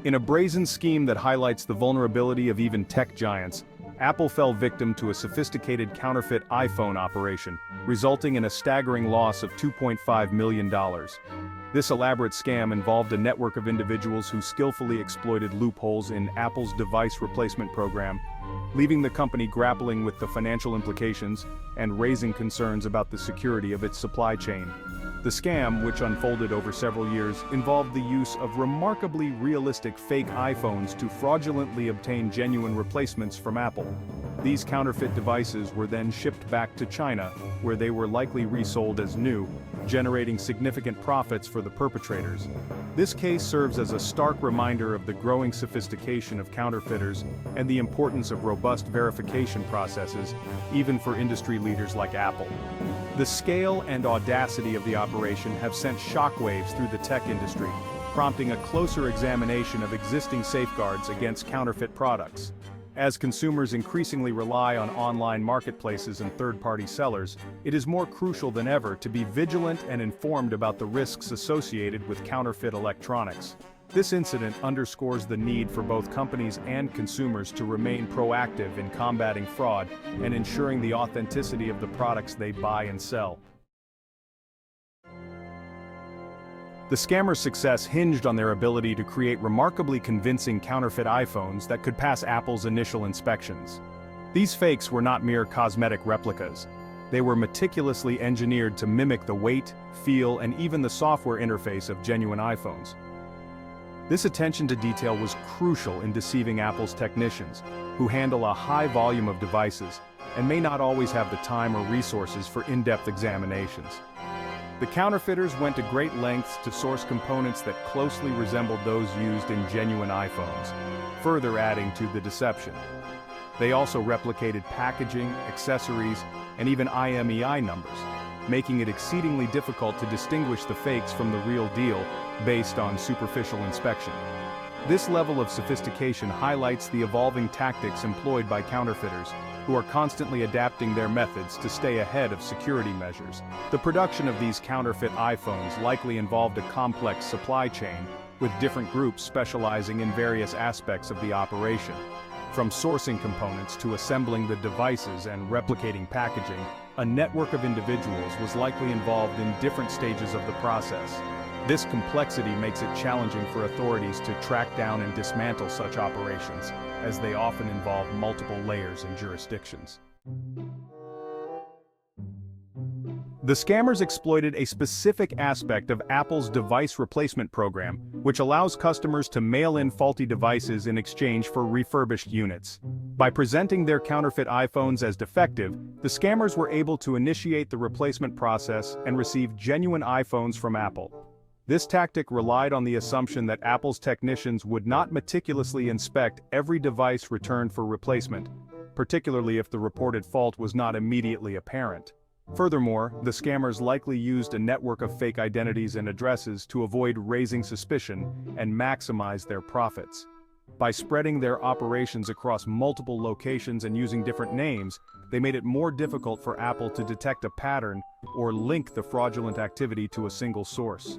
In a brazen scheme that highlights the vulnerability of even tech giants, Apple fell victim to a sophisticated counterfeit iPhone operation, resulting in a staggering loss of $2.5 million. This elaborate scam involved a network of individuals who skillfully exploited loopholes in Apple's device replacement program, leaving the company grappling with the financial implications and raising concerns about the security of its supply chain. The scam, which unfolded over several years, involved the use of remarkably realistic fake iPhones to fraudulently obtain genuine replacements from Apple. These counterfeit devices were then shipped back to China, where they were likely resold as new, generating significant profits for the perpetrators. This case serves as a stark reminder of the growing sophistication of counterfeiters and the importance of robust verification processes, even for industry leaders like Apple. The scale and audacity of the operation have sent shockwaves through the tech industry, prompting a closer examination of existing safeguards against counterfeit products. As consumers increasingly rely on online marketplaces and third-party sellers, it is more crucial than ever to be vigilant and informed about the risks associated with counterfeit electronics. This incident underscores the need for both companies and consumers to remain proactive in combating fraud and ensuring the authenticity of the products they buy and sell. The scammers' success hinged on their ability to create remarkably convincing counterfeit iPhones that could pass Apple's initial inspections. These fakes were not mere cosmetic replicas. They were meticulously engineered to mimic the weight, feel, and even the software interface of genuine iPhones. This attention to detail was crucial in deceiving Apple's technicians, who handle a high volume of devices and may not always have the time or resources for in-depth examinations. The counterfeiters went to great lengths to source components that closely resembled those used in genuine iPhones, further adding to the deception. They also replicated packaging, accessories, and even IMEI numbers, making it exceedingly difficult to distinguish the fakes from the real deal based on superficial inspection. This level of sophistication highlights the evolving tactics employed by counterfeiters, who are constantly adapting their methods to stay ahead of security measures. The production of these counterfeit iPhones likely involved a complex supply chain, with different groups specializing in various aspects of the operation. From sourcing components to assembling the devices and replicating packaging, a network of individuals was likely involved in different stages of the process. This complexity makes it challenging for authorities to track down and dismantle such operations, as they often involve multiple layers and jurisdictions. The scammers exploited a specific aspect of Apple's device replacement program, which allows customers to mail in faulty devices in exchange for refurbished units. By presenting their counterfeit iPhones as defective, the scammers were able to initiate the replacement process and receive genuine iPhones from Apple. This tactic relied on the assumption that Apple's technicians would not meticulously inspect every device returned for replacement, particularly if the reported fault was not immediately apparent. Furthermore, the scammers likely used a network of fake identities and addresses to avoid raising suspicion and maximize their profits. By spreading their operations across multiple locations and using different names, they made it more difficult for Apple to detect a pattern or link the fraudulent activity to a single source.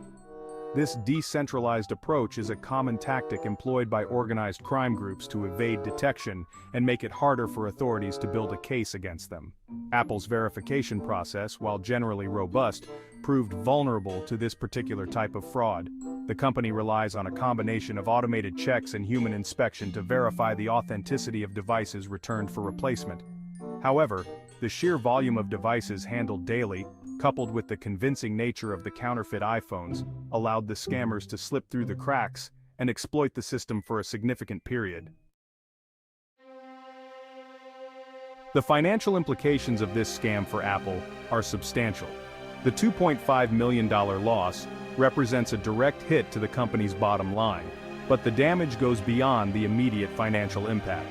This decentralized approach is a common tactic employed by organized crime groups to evade detection and make it harder for authorities to build a case against them. Apple's verification process, while generally robust, proved vulnerable to this particular type of fraud. The company relies on a combination of automated checks and human inspection to verify the authenticity of devices returned for replacement. However, the sheer volume of devices handled daily, coupled with the convincing nature of the counterfeit iPhones, allowed the scammers to slip through the cracks and exploit the system for a significant period. The financial implications of this scam for Apple are substantial. The $2.5 million loss represents a direct hit to the company's bottom line, but the damage goes beyond the immediate financial impact.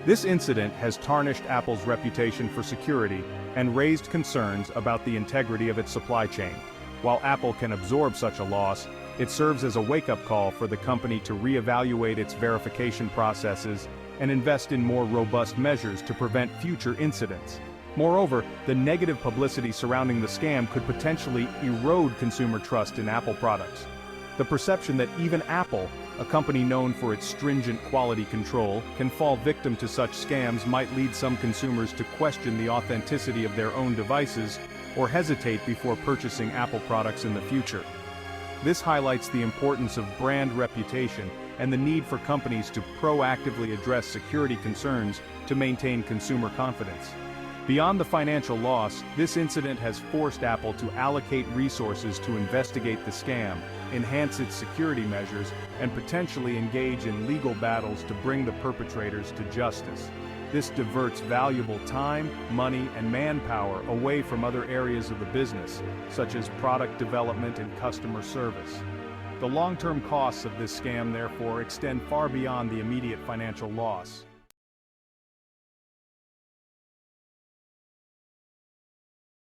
This incident has tarnished Apple's reputation for security and raised concerns about the integrity of its supply chain. While Apple can absorb such a loss, it serves as a wake-up call for the company to reevaluate its verification processes and invest in more robust measures to prevent future incidents. Moreover, the negative publicity surrounding the scam could potentially erode consumer trust in Apple products. The perception that even Apple, a company known for its stringent quality control, can fall victim to such scams might lead some consumers to question the authenticity of their own devices or hesitate before purchasing Apple products in the future. This highlights the importance of brand reputation and the need for companies to proactively address security concerns to maintain consumer confidence. Beyond the financial loss, this incident has forced Apple to allocate resources to investigate the scam, enhance its security measures, and potentially engage in legal battles to bring the perpetrators to justice. This diverts valuable time, money, and manpower away from other areas of the business, such as product development and customer service. The long-term costs of this scam therefore extend far beyond the immediate financial loss.